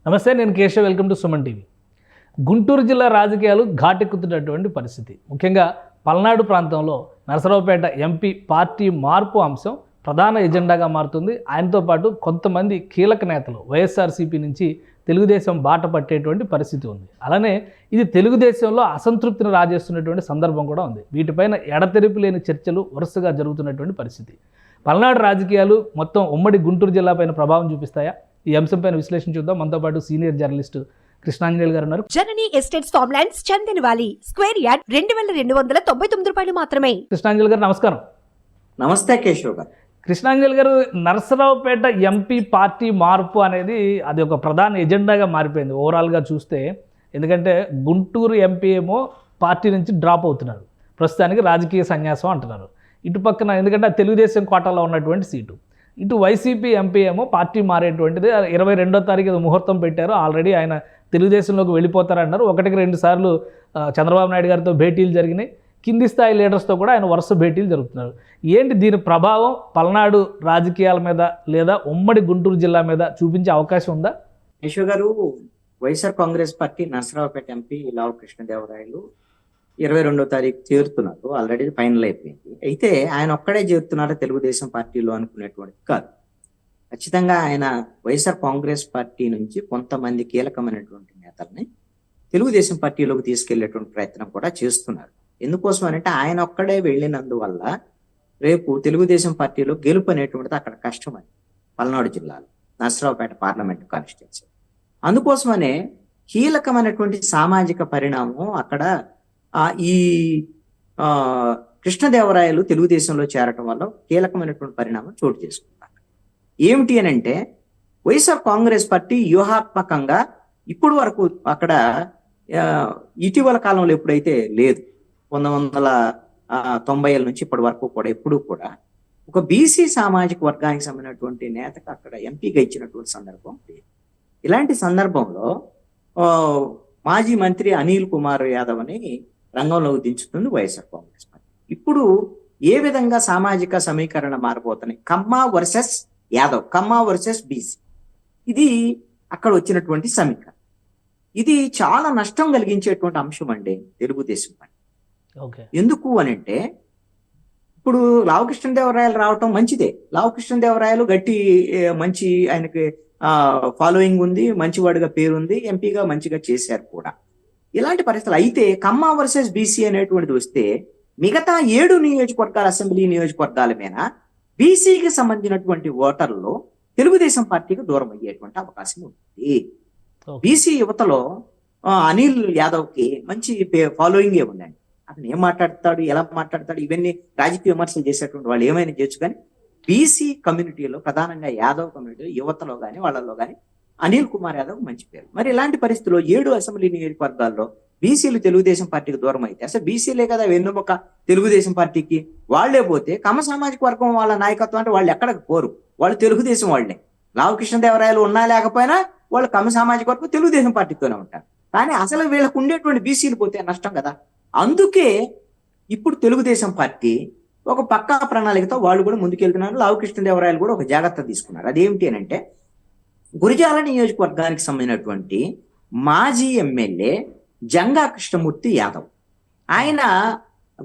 నమస్తే, నేను Keshav. Welcome to Suman TV. Guntur జిల్లా రాజకీయాలు ఘాటెక్కుతున్నటువంటి పరిస్థితి. ముఖ్యంగా పల్నాడు ప్రాంతంలో నరసరావుపేట ఎంపీ పార్టీ మార్పు అంశం ప్రధాన ఎజెండాగా మారుతుంది. ఆయనతో పాటు కొంతమంది కీలక నేతలు వైఎస్ఆర్సీపీ నుంచి తెలుగుదేశం బాట పట్టేటువంటి పరిస్థితి ఉంది. అలానే ఇది తెలుగుదేశంలో అసంతృప్తిని రాజేస్తున్నటువంటి సందర్భం కూడా ఉంది. వీటిపైన ఎడతెరిపి లేని చర్చలు వరుసగా జరుగుతున్నటువంటి పరిస్థితి. పల్నాడు రాజకీయాలు మొత్తం ఉమ్మడి గుంటూరు జిల్లా పైన ప్రభావం చూపిస్తాయా? ఈ అంశంపైన విశ్లేషణ చూద్దాం. మనతో పాటు సీనియర్ జర్నలిస్టు కృష్ణాంజలి గారు ఉన్నారు. Janani estates farm lands Chandanavali square yard 2299 రూపాయలు మాత్రమే. కృష్ణాంజలి గారు నమస్కారం. నమస్తే కేశవ్ గారు. కృష్ణాంజలి గారు, నరసరావుపేట ఎంపీ పార్టీ మార్పు అనేది అది ఒక ప్రధాన ఎజెండాగా మారిపోయింది ఓవరాల్గా చూస్తే. ఎందుకంటే గుంటూరు ఎంపీ ఏమో పార్టీ నుంచి డ్రాప్ అవుతున్నారు, ప్రస్తుతానికి రాజకీయ సన్యాసం అంటున్నారు. ఇటు పక్కన ఎందుకంటే తెలుగుదేశం కోటాలో ఉన్నటువంటి సీటు, ఇటు వైసీపీ ఎంపీ ఏమో పార్టీ మారేటువంటిది 22వ తారీఖు ముహూర్తం పెట్టారు. ఆల్రెడీ ఆయన తెలుగుదేశంలోకి వెళ్ళిపోతారన్నారు. 1-2 సార్లు చంద్రబాబు నాయుడు గారితో భేటీలు జరిగినాయి. కింది స్థాయి లీడర్స్తో కూడా ఆయన వరుస భేటీలు జరుపుతున్నారు. ఏంటి దీని ప్రభావం పల్నాడు రాజకీయాల మీద లేదా ఉమ్మడి గుంటూరు జిల్లా మీద చూపించే అవకాశం ఉందా? కేశవ్ గారు, వైఎస్ఆర్ కాంగ్రెస్ పార్టీ నరసరావుపేట ఎంపీ లావు కృష్ణదేవరాయలు 22వ తారీఖు చేరుతున్నారు. ఆల్రెడీ ఫైనల్ అయిపోయింది. అయితే ఆయన ఒక్కడే చేరుతున్నారా తెలుగుదేశం పార్టీలో అనుకునేటువంటిది కాదు. ఖచ్చితంగా ఆయన వైఎస్ఆర్ కాంగ్రెస్ పార్టీ నుంచి కొంతమంది కీలకమైనటువంటి నేతల్ని తెలుగుదేశం పార్టీలోకి తీసుకెళ్లేటువంటి ప్రయత్నం కూడా చేస్తున్నారు. ఎందుకోసం అంటే ఆయన ఒక్కడే వెళ్ళినందువల్ల రేపు తెలుగుదేశం పార్టీలో గెలుపు అనేటువంటిది అక్కడ కష్టమని పల్నాడు జిల్లాలో నరసరావుపేట పార్లమెంట్ కాన్స్టిట్యున్సీ. అందుకోసమనే కీలకమైనటువంటి సామాజిక పరిణామం అక్కడ ఈ కృష్ణదేవరాయలు తెలుగుదేశంలో చేరటం వల్ల కీలకమైనటువంటి పరిణామం చోటు చేసుకుంటారు. ఏమిటి అని అంటే వైఎస్ఆర్ కాంగ్రెస్ పార్టీ వ్యూహాత్మకంగా ఇప్పుడు వరకు అక్కడ ఇటీవల కాలంలో ఎప్పుడైతే లేదు, 1990 నుంచి ఇప్పటి వరకు కూడా ఎప్పుడు కూడా ఒక బీసీ సామాజిక వర్గానికి సంబంధించినటువంటి నేతకు అక్కడ ఎంపీగా ఇచ్చినటువంటి సందర్భం లేదు. ఇలాంటి సందర్భంలో మాజీ మంత్రి అనిల్ కుమార్ యాదవ్ అని రంగంలోకి దించుతుంది వైఎస్ఆర్ కాంగ్రెస్ పార్టీ. ఇప్పుడు ఏ విధంగా సామాజిక సమీకరణ మారిపోతున్నాయి, కమ్మ వర్సెస్ యాదవ్, కమ్మ వర్సెస్ బీసీ, ఇది అక్కడ వచ్చినటువంటి సమీకరణ. ఇది చాలా నష్టం కలిగించేటువంటి అంశం అండి తెలుగుదేశం పార్టీ. ఎందుకు అని అంటే ఇప్పుడు లావు కృష్ణదేవరాయలు రావటం మంచిదే. లావు కృష్ణదేవరాయలు గట్టి మంచి ఆయనకి ఫాలోయింగ్ ఉంది, మంచివాడిగా పేరుంది, ఎంపీగా మంచిగా చేశారు కూడా. ఇలాంటి పరిస్థితులు అయితే కమ్మ వర్సెస్ బీసీ అనేటువంటిది వస్తే మిగతా 7 నియోజకవర్గాల అసెంబ్లీ నియోజకవర్గాల మీద బీసీకి సంబంధించినటువంటి ఓటర్లు తెలుగుదేశం పార్టీకి దూరం అయ్యేటువంటి అవకాశం ఉంది. బీసీ యువతలో అనిల్ యాదవ్కి మంచి ఫాలోయింగే ఉందండి. అతను ఏం మాట్లాడతాడు, ఎలా మాట్లాడతాడు, ఇవన్నీ రాజకీయ విమర్శలు చేసేటువంటి వాళ్ళు ఏమైనా చేయొచ్చు. కానీ బీసీ కమ్యూనిటీలో, ప్రధానంగా యాదవ్ కమ్యూనిటీ యువతలో కానీ వాళ్ళలో కానీ అనిల్ కుమార్ యాదవ్ మంచి పేరు. మరి ఇలాంటి పరిస్థితుల్లో 7 అసెంబ్లీ నియోజకవర్గాల్లో బీసీలు తెలుగుదేశం పార్టీకి దూరం అయితే అసలు బీసీలే కదా వెన్నుముక తెలుగుదేశం పార్టీకి, వాళ్లే పోతే కమ్మ సామాజిక వర్గం వాళ్ళ నాయకత్వం అంటే వాళ్ళు ఎక్కడికి పోరు, వాళ్ళు తెలుగుదేశం వాళ్ళే. లావు కృష్ణదేవరాయలు ఉన్నా లేకపోయినా వాళ్ళు కమ్మ సామాజిక వర్గం తెలుగుదేశం పార్టీతోనే ఉంటారు. కానీ అసలు వీళ్ళకు ఉండేటువంటి బీసీలు పోతే నష్టం కదా. అందుకే ఇప్పుడు తెలుగుదేశం పార్టీ ఒక పక్కా ప్రణాళికతో వాళ్ళు కూడా ముందుకెళ్తున్నారు. లావు కృష్ణదేవరాయలు కూడా ఒక జాగ్రత్త తీసుకున్నారు. అదేమిటి అని అంటే గురిజాల నియోజకవర్గానికి సంబంధించినటువంటి మాజీ ఎమ్మెల్యే జంగా కృష్ణమూర్తి యాదవ్, ఆయన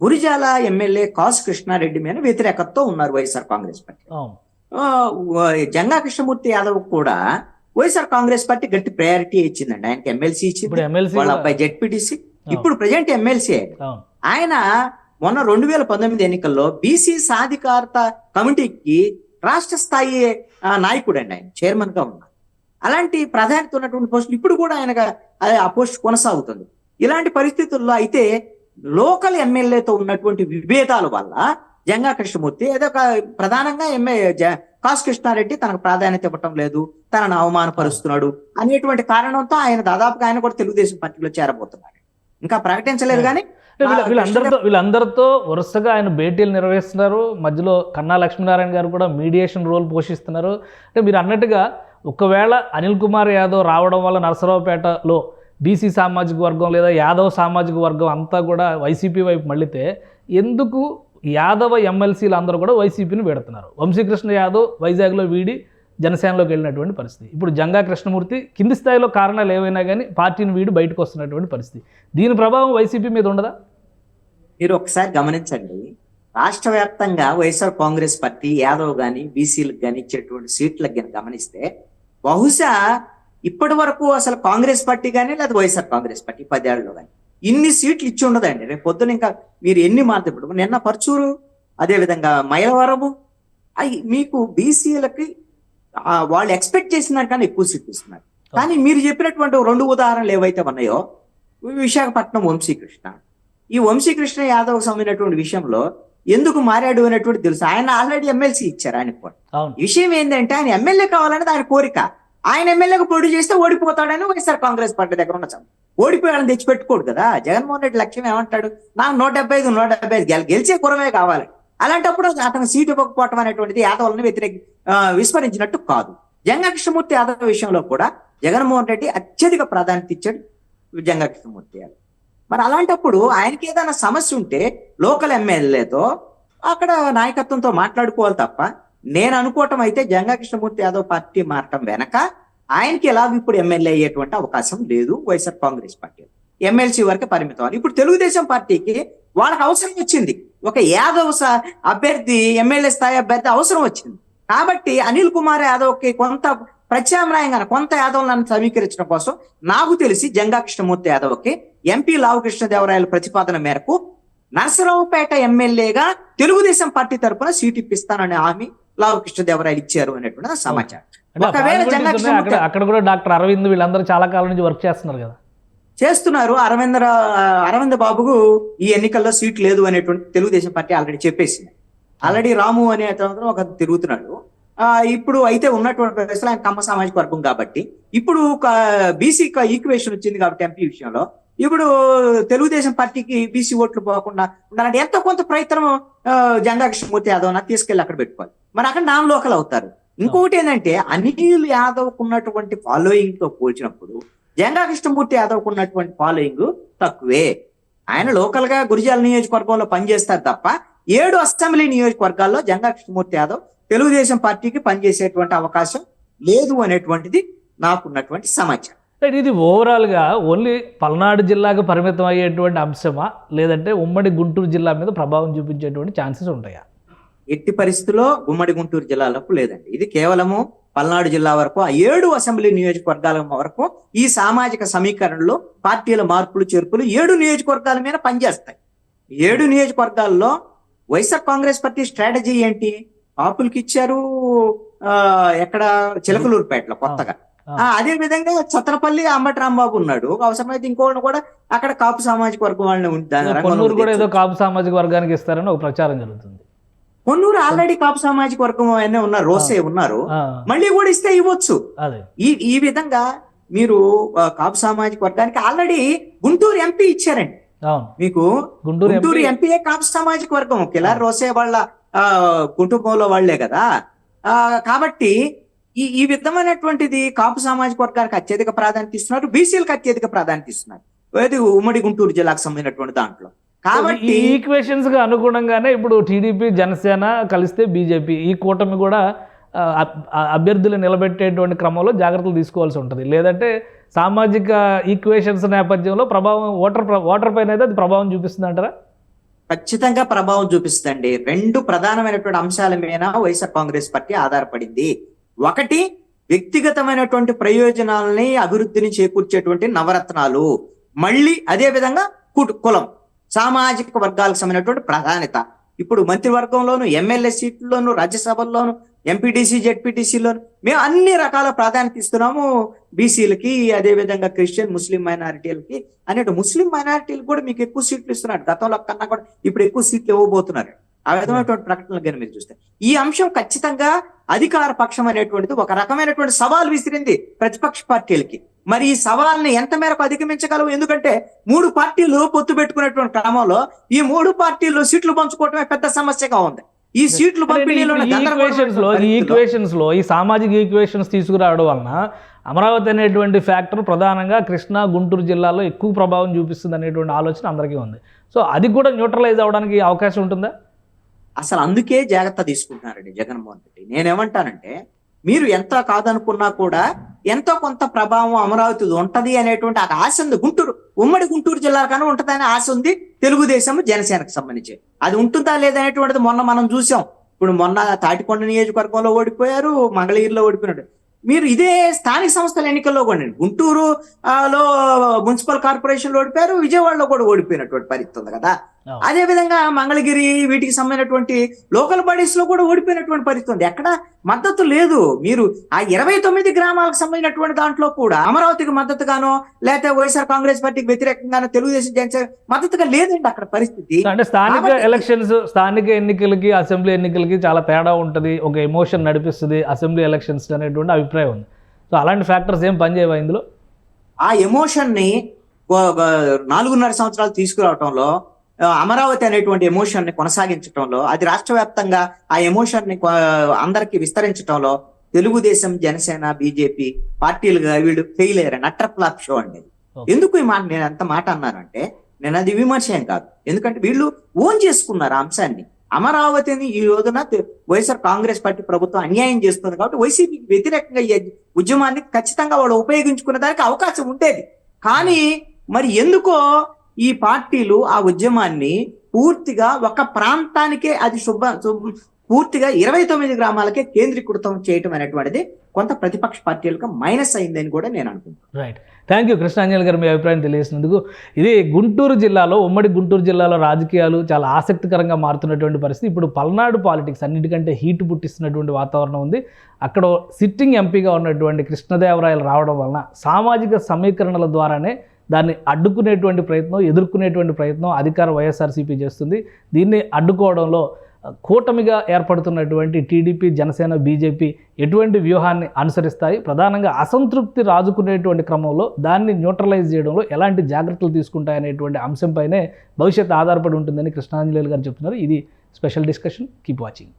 గురిజాల ఎమ్మెల్యే కాసు కృష్ణారెడ్డి మీద వ్యతిరేకతతో ఉన్నారు వైఎస్ఆర్ కాంగ్రెస్ పార్టీ. జంగా కృష్ణమూర్తి యాదవ్ కూడా వైఎస్ఆర్ కాంగ్రెస్ పార్టీ గట్టి ప్రయారిటీ ఇచ్చిందండి. ఆయనకి ఎమ్మెల్సీ ఇచ్చింది, వాళ్ళ అబ్బాయి జెడ్పీటీసీ, ఇప్పుడు ప్రజెంట్ ఎమ్మెల్సీ. ఆయన మొన్న 2019 ఎన్నికల్లో బీసీ సాధికారత కమిటీకి రాష్ట్ర స్థాయి నాయకుడు అండి, ఆయన చైర్మన్ గా ఉన్నారు. అలాంటి ప్రాధాన్యత ఉన్నటువంటి పోస్టులు ఇప్పుడు కూడా ఆయనగా ఆ పోస్ట్ కొనసాగుతుంది. ఇలాంటి పరిస్థితుల్లో అయితే లోకల్ ఎమ్మెల్యేతో ఉన్నటువంటి విభేదాల వల్ల జంగా కృష్ణమూర్తి ఏదో ప్రధానంగా కాసు కృష్ణారెడ్డి తనకు ప్రాధాన్యత ఇవ్వటం లేదు, తనను అవమానపరుస్తున్నాడు అనేటువంటి కారణంతో ఆయన దాదాపుగా ఆయన కూడా తెలుగుదేశం పార్టీలో చేరబోతున్నాడు. ఇంకా ప్రకటించలేదు కానీ వీళ్ళందరితో వరుసగా ఆయన భేటీలు నిర్వహిస్తున్నారు. మధ్యలో కన్నా లక్ష్మీనారాయణ గారు కూడా మీడియేషన్ రోల్ పోషిస్తున్నారు. అంటే మీరు అన్నట్టుగా ఒకవేళ అనిల్ కుమార్ యాదవ్ రావడం వల్ల నరసరావుపేటలో బీసీ సామాజిక వర్గం లేదా యాదవ్ సామాజిక వర్గం అంతా కూడా వైసీపీ వైపు మళ్ళితే ఎందుకు యాదవ ఎమ్మెల్సీలు అందరూ కూడా వైసీపీని వీడుతున్నారు? వంశీకృష్ణ యాదవ్ వైజాగ్లో వీడి జనసేనలోకి వెళ్ళినటువంటి పరిస్థితి. ఇప్పుడు జంగా కృష్ణమూర్తి కింది స్థాయిలో కారణాలు ఏవైనా కానీ పార్టీని వీడి బయటకు వస్తున్నటువంటి పరిస్థితి. దీని ప్రభావం వైసీపీ మీద ఉండదా? మీరు ఒకసారి గమనించండి, రాష్ట్ర వ్యాప్తంగా వైఎస్ఆర్ కాంగ్రెస్ పార్టీ యాదవ్ కానీ బీసీలకు కానీ ఇచ్చేటువంటి సీట్లకు కానీ గమనిస్తే బహుశా ఇప్పటి వరకు అసలు కాంగ్రెస్ పార్టీ కానీ లేదా వైఎస్ఆర్ కాంగ్రెస్ పార్టీ 10 ఏళ్లలో కానీ ఇన్ని సీట్లు ఇచ్చి ఉండదండి. రేపు పొద్దున ఇంకా మీరు ఎన్ని మారుతారు. ఇప్పుడు నిన్న పర్చూరు, అదేవిధంగా మైలవరము, అవి మీకు బీసీలకి వాళ్ళు ఎక్స్పెక్ట్ చేసిన దానికన్నా ఎక్కువ సీట్లు ఇస్తున్నారు. కానీ మీరు చెప్పినటువంటి 2 ఉదాహరణలు ఏవైతే ఉన్నాయో, విశాఖపట్నం వంశీకృష్ణ, ఈ వంశీకృష్ణ యాదవ్ సంబంధించినటువంటి విషయంలో ఎందుకు మారాడు అనేటువంటి తెలుసు. ఆయన ఆల్రెడీ ఎమ్మెల్సీ ఇచ్చారు ఆయనకు కూడా. విషయం ఏంటంటే ఆయన ఎమ్మెల్యే కావాలనేది ఆయన కోరిక. ఆయన ఎమ్మెల్యేగా పోటీ చేస్తే ఓడిపోతాడని వైఎస్ఆర్ కాంగ్రెస్ పార్టీ దగ్గర ఉన్న ఓడిపోయాడని తెచ్చిపెట్టుకోడు కదా. జగన్మోహన్ రెడ్డి లక్ష్యం ఏమంటాడు, నాకు 175 గెలిచే కురమే కావాలి. అలాంటప్పుడు అతను సీటు ఇవ్వకపోవటం అనేటువంటిది యాదవులను విస్మరించినట్టు కాదు. జంగా కృష్ణమూర్తి యాదవ్ విషయంలో కూడా జగన్మోహన్ రెడ్డి అత్యధిక ప్రాధాన్యత ఇచ్చాడు జంగా కృష్ణమూర్తి యాదవ్. మరి అలాంటప్పుడు ఆయనకి ఏదైనా సమస్య ఉంటే లోకల్ ఎమ్మెల్యేతో అక్కడ నాయకత్వంతో మాట్లాడుకోవాలి తప్ప, నేను అనుకోవటం అయితే జంగా కృష్ణమూర్తి యాదవ్ పార్టీ మారటం వెనక ఆయనకి ఎలాగ ఇప్పుడు ఎమ్మెల్యే అయ్యేటువంటి అవకాశం లేదు. వైఎస్ఆర్ కాంగ్రెస్ పార్టీ ఎమ్మెల్సీ వరకు పరిమితం. ఇప్పుడు తెలుగుదేశం పార్టీకి వాళ్ళకి అవసరం వచ్చింది, ఒక యాదవ్ అభ్యర్థి, ఎమ్మెల్యే స్థాయి అభ్యర్థి అవసరం వచ్చింది. కాబట్టి అనిల్ కుమార్ యాదవ్కి కొంత ప్రత్యామ్నాయంగా కొంత యాదవ్లను సమీకరించడం కోసం నాకు తెలిసి జంగా కృష్ణమూర్తి యాదవ్కి ఎంపీ లావు కృష్ణదేవరాయల ప్రతిపాదన మేరకు నరసరావుపేట ఎమ్మెల్యేగా తెలుగుదేశం పార్టీ తరఫున సీటు ఇప్పిస్తాననే హామీ లావు కృష్ణదేవరాయలు ఇచ్చారు అనేటువంటి సమాచారం. ఒకవేళ జంగా కృష్ణమూర్తి అక్కడ కూడా డాక్టర్ అరవింద్ వీళ్ళందరూ చాలా కాలం నుంచి వర్క్ చేస్తున్నారు కదా. చేస్తున్నారు. అరవింద్ బాబుకు ఈ ఎన్నికల్లో సీట్ లేదు అనేటువంటి తెలుగుదేశం పార్టీ ఆల్రెడీ చెప్పేసింది. ఆల్రెడీ రాము అనే అతను ఒక తిరుగుతున్నాడు. ఇప్పుడు అయితే ఉన్నటువంటి పరిస్థితులు ఆయన కమ్మ సామాజిక వర్గం కాబట్టి ఇప్పుడు బీసీ ఈక్వేషన్ వచ్చింది కాబట్టి ఎంపీ విషయంలో ఇప్పుడు తెలుగుదేశం పార్టీకి బీసీ ఓట్లు పోకుండా ఉండాలంటే ఎంతో కొంత ప్రయత్నం జంగా కృష్ణమూర్తి యాదవ్ తీసుకెళ్లి అక్కడ పెట్టుకోవాలి. మరి అక్కడ నాన్ లోకల్ అవుతారు. ఇంకొకటి ఏంటంటే అనిల్ యాదవ్ ఉన్నటువంటి ఫాలోయింగ్ తో పోల్చినప్పుడు జంగా కృష్ణమూర్తి యాదవ్ ఉన్నటువంటి ఫాలోయింగ్ తక్కువే. ఆయన లోకల్ గా గురిజాల నియోజకవర్గంలో పనిచేస్తారు తప్ప 7 అసెంబ్లీ నియోజకవర్గాల్లో జంగా కృష్ణమూర్తి యాదవ్ తెలుగుదేశం పార్టీకి పనిచేసేటువంటి అవకాశం లేదు అనేటువంటిది నాకున్నటువంటి సమాచారం. ఇది ఓవరాల్గా ఓన్లీ పల్నాడు జిల్లాకు పరిమితం అయ్యేటువంటి అంశమా, లేదంటే ఉమ్మడి గుంటూరు జిల్లా మీద ప్రభావం చూపించేటువంటి ఛాన్సెస్ ఉంటాయా? ఎట్టి పరిస్థితుల్లో ఉమ్మడి గుంటూరు జిల్లాలకు లేదండి. ఇది కేవలము పల్నాడు జిల్లా వరకు, ఆ 7 అసెంబ్లీ నియోజకవర్గాల వరకు ఈ సామాజిక సమీకరణలో పార్టీల మార్పులు చేర్పులు 7 నియోజకవర్గాల మీద పనిచేస్తాయి. 7 నియోజకవర్గాల్లో వైఎస్ఆర్ కాంగ్రెస్ పార్టీ స్ట్రాటజీ ఏంటి? కాపులకి ఇచ్చారు ఎక్కడ చిలకలూరుపేటలో కొత్తగా, అదే విధంగా చత్తనపల్లి అంబటి రాంబాబు ఉన్నాడు. అవసరమైతే ఇంకోటి కూడా అక్కడ కాపు సామాజిక వర్గం వాళ్ళని కూడా ఏదో కాపు సామాజిక వర్గానికి ఇస్తారని ఒక ప్రచారం జరుగుతుంది. కొన్నూరు ఆల్రెడీ కాపు సామాజిక వర్గం అనే ఉన్నారు, రోసే ఉన్నారు, మళ్ళీ కూడా ఇస్తే ఇవ్వచ్చు. ఈ విధంగా మీరు కాపు సామాజిక వర్గానికి ఆల్రెడీ గుంటూరు ఎంపీ ఇచ్చారండి. మీకు గుంటూరు ఎంపీఏ కాపు సామాజిక వర్గం, కిలారి రోసే వాళ్ళ కుటుంబంలో వాళ్లే కదా. కాబట్టి ఈ విధమైనటువంటిది కాపు సామాజిక వర్గానికి అత్యధిక ప్రాధాన్యత ఇస్తున్నారు, బీసీలకు అత్యధిక ప్రాధాన్యత ఇస్తున్నారు ఉమ్మడి గుంటూరు జిల్లాకు సంబంధించినటువంటి దాంట్లో. కాబట్టి ఈక్వేషన్స్ గా అనుగుణంగానే ఇప్పుడు టీడీపీ జనసేన కలిస్తే బీజేపీ ఈ కూటమి కూడా అభ్యర్థులు నిలబెట్టేటువంటి క్రమంలో జాగ్రత్తలు తీసుకోవాల్సి ఉంటుంది. లేదంటే సామాజిక ఈక్వేషన్స్ నేపథ్యంలో ప్రభావం ఓటర్ పైన అయితే అది ప్రభావం చూపిస్తుంది అంటారా? ఖచ్చితంగా ప్రభావం చూపిస్తుందండి. 2 ప్రధానమైనటువంటి అంశాల మీద వైఎస్ఆర్ కాంగ్రెస్ పార్టీ ఆధారపడింది. ఒకటి, వ్యక్తిగతమైనటువంటి ప్రయోజనాలని అభివృద్ధిని చేకూర్చేటువంటి నవరత్నాలు, మళ్ళీ అదే విధంగా కులం సామాజిక వర్గాలకు సంబంధించినటువంటి ప్రాధాన్యత. ఇప్పుడు మంత్రివర్గంలోను, ఎమ్మెల్యే సీట్లలోను, రాజ్యసభల్లోను, ఎంపీటీసీ జెడ్పీటీసీలోను మేము అన్ని రకాల ప్రాధాన్యత ఇస్తున్నాము బీసీలకి, అదే విధంగా క్రిస్టియన్ ముస్లిం మైనారిటీలకి అనేటు. ముస్లిం మైనారిటీలకు కూడా మీకు ఎక్కువ సీట్లు ఇస్తున్నారు, గతంలో కన్నా కూడా ఇప్పుడు ఎక్కువ సీట్లు ఇవ్వబోతున్నారు. ఆ విధమైనటువంటి ప్రకటనలు కానీ మీరు చూస్తే ఈ అంశం ఖచ్చితంగా అధికార పక్షం అనేటువంటిది ఒక రకమైనటువంటి సవాల్ విసిరింది ప్రతిపక్ష పార్టీలకి. మరి ఈ సవాల్ని ఎంత మేరకు అధిగమించగలవు? ఎందుకంటే 3 పార్టీలు పొత్తు పెట్టుకునేటువంటి క్రమంలో ఈ 3 పార్టీలు సీట్లు పంచుకోవటమే పెద్ద సమస్యగా ఉంది. ఈ సీట్లు ఈక్వేషన్స్ లో ఈ సామాజిక ఈక్వేషన్స్ తీసుకురావడం వలన అమరావతి అనేటువంటి ఫ్యాక్టర్ ప్రధానంగా కృష్ణా గుంటూరు జిల్లాలో ఎక్కువ ప్రభావం చూపిస్తుంది అనేటువంటి ఆలోచన అందరికీ ఉంది. సో అది కూడా న్యూట్రలైజ్ అవడానికి అవకాశం ఉంటుందా? అసలు అందుకే జాగ్రత్త తీసుకుంటున్నారండి జగన్మోహన్ రెడ్డి. నేనేమంటానంటే మీరు ఎంత కాదనుకున్నా కూడా ఎంతో కొంత ప్రభావం అమరావతి ఉంటది అనేటువంటి ఆ ఆశ ఉంది. ఉమ్మడి గుంటూరు జిల్లా కన్నా ఉంటదనే ఆశ ఉంది తెలుగుదేశం జనసేనకు సంబంధించి. అది ఉంటుందా లేదనేటువంటిది మొన్న మనం చూసాం. ఇప్పుడు మొన్న తాటికొండ నియోజకవర్గంలో ఓడిపోయారు, మంగళగిరిలో ఓడిపోయినాడు. మీరు ఇదే స్థానిక సంస్థల ఎన్నికల్లో కూడా గుంటూరు లో మున్సిపల్ కార్పొరేషన్ లో ఓడిపోయారు, విజయవాడలో కూడా ఓడిపోయినటువంటి పరిస్థితి ఉంది కదా. అదే విధంగా మంగళగిరి వీటికి సంబంధించినటువంటి లోకల్ బాడీస్ లో కూడా ఓడిపోయినటువంటి పరిస్థితి ఉంది. ఎక్కడ మద్దతు లేదు. మీరు ఆ 29 గ్రామాలకు సంబంధించినటువంటి దాంట్లో కూడా అమరావతికి మద్దతుగానో లేకపోతే వైఎస్ఆర్ కాంగ్రెస్ పార్టీకి వ్యతిరేకంగానో తెలుగుదేశం జనసేన మద్దతుగా లేదండి అక్కడ పరిస్థితి. అంటే స్థానిక ఎలక్షన్స్, స్థానిక ఎన్నికలకి అసెంబ్లీ ఎన్నికలకి చాలా తేడా ఉంటుంది, ఒక ఎమోషన్ నడిపిస్తుంది అసెంబ్లీ ఎలక్షన్స్ అనేటువంటి అభిప్రాయం ఉంది. సో అలాంటి ఫ్యాక్టర్స్ ఏం పనిచేయవా ఇందులో? ఆ ఎమోషన్ ని 4.5 సంవత్సరాలు తీసుకురావటంలో, అమరావతి అనేటువంటి ఎమోషన్ ని కొనసాగించడంలో, అది రాష్ట్ర వ్యాప్తంగా ఆ ఎమోషన్ ని అందరికి విస్తరించడంలో తెలుగుదేశం జనసేన బీజేపీ పార్టీలుగా వీళ్ళు ఫెయిల్ అయ్యారు. నట్టర్ ఫ్లాప్ షో అండి. ఎందుకు ఈ మాట నేను అంత మాట అన్నానంటే, నేను అది విమర్శ ఏం కాదు. ఎందుకంటే వీళ్ళు ఓన్ చేసుకున్నారు ఆ అంశాన్ని. అమరావతిని ఈ రోజున వైఎస్ఆర్ కాంగ్రెస్ పార్టీ ప్రభుత్వం అన్యాయం చేస్తుంది కాబట్టి వైసీపీకి వ్యతిరేకంగా ఈ ఉద్యమాన్ని ఖచ్చితంగా వాళ్ళు ఉపయోగించుకునే దానికి అవకాశం ఉండేది. కానీ మరి ఎందుకో ఈ పార్టీలు ఆ ఉద్యమాన్ని పూర్తిగా ఒక ప్రాంతానికే అది పూర్తిగా 29 గ్రామాలకే కేంద్రీకృతం చేయటం అనేటువంటిది కొంత ప్రతిపక్ష పార్టీలకు మైనస్ అయిందని కూడా నేను అనుకుంటున్నాను. రైట్. థ్యాంక్ యూ కృష్ణాంజలి గారు, మీ అభిప్రాయం తెలియజేసినందుకు. ఇది గుంటూరు జిల్లాలో, ఉమ్మడి గుంటూరు జిల్లాలో రాజకీయాలు చాలా ఆసక్తికరంగా మారుతున్నటువంటి పరిస్థితి. ఇప్పుడు పల్నాడు పాలిటిక్స్ అన్నిటికంటే హీట్ పుట్టిస్తున్నటువంటి వాతావరణం ఉంది. అక్కడ సిట్టింగ్ ఎంపీగా ఉన్నటువంటి కృష్ణదేవరాయలు రావడం వలన సామాజిక సమీకరణల ద్వారానే దాన్ని అడ్డుకునేటువంటి ప్రయత్నం, ఎదుర్కొనేటువంటి ప్రయత్నం అధికార వైఎస్ఆర్సీపీ చేస్తుంది. దీన్ని అడ్డుకోవడంలో కూటమిగా ఏర్పడుతున్నటువంటి టీడీపీ, జనసేన, బీజేపీ ఎటువంటి వ్యూహాన్ని అనుసరిస్తాయి, ప్రధానంగా అసంతృప్తి రాజుకునేటువంటి క్రమంలో దాన్ని న్యూట్రలైజ్ చేయడంలో ఎలాంటి జాగ్రత్తలు తీసుకుంటాయనేటువంటి అంశంపైనే భవిష్యత్తు ఆధారపడి ఉంటుందని కృష్ణాంజలి గారు చెప్తున్నారు. ఇది స్పెషల్ డిస్కషన్. Keep watching.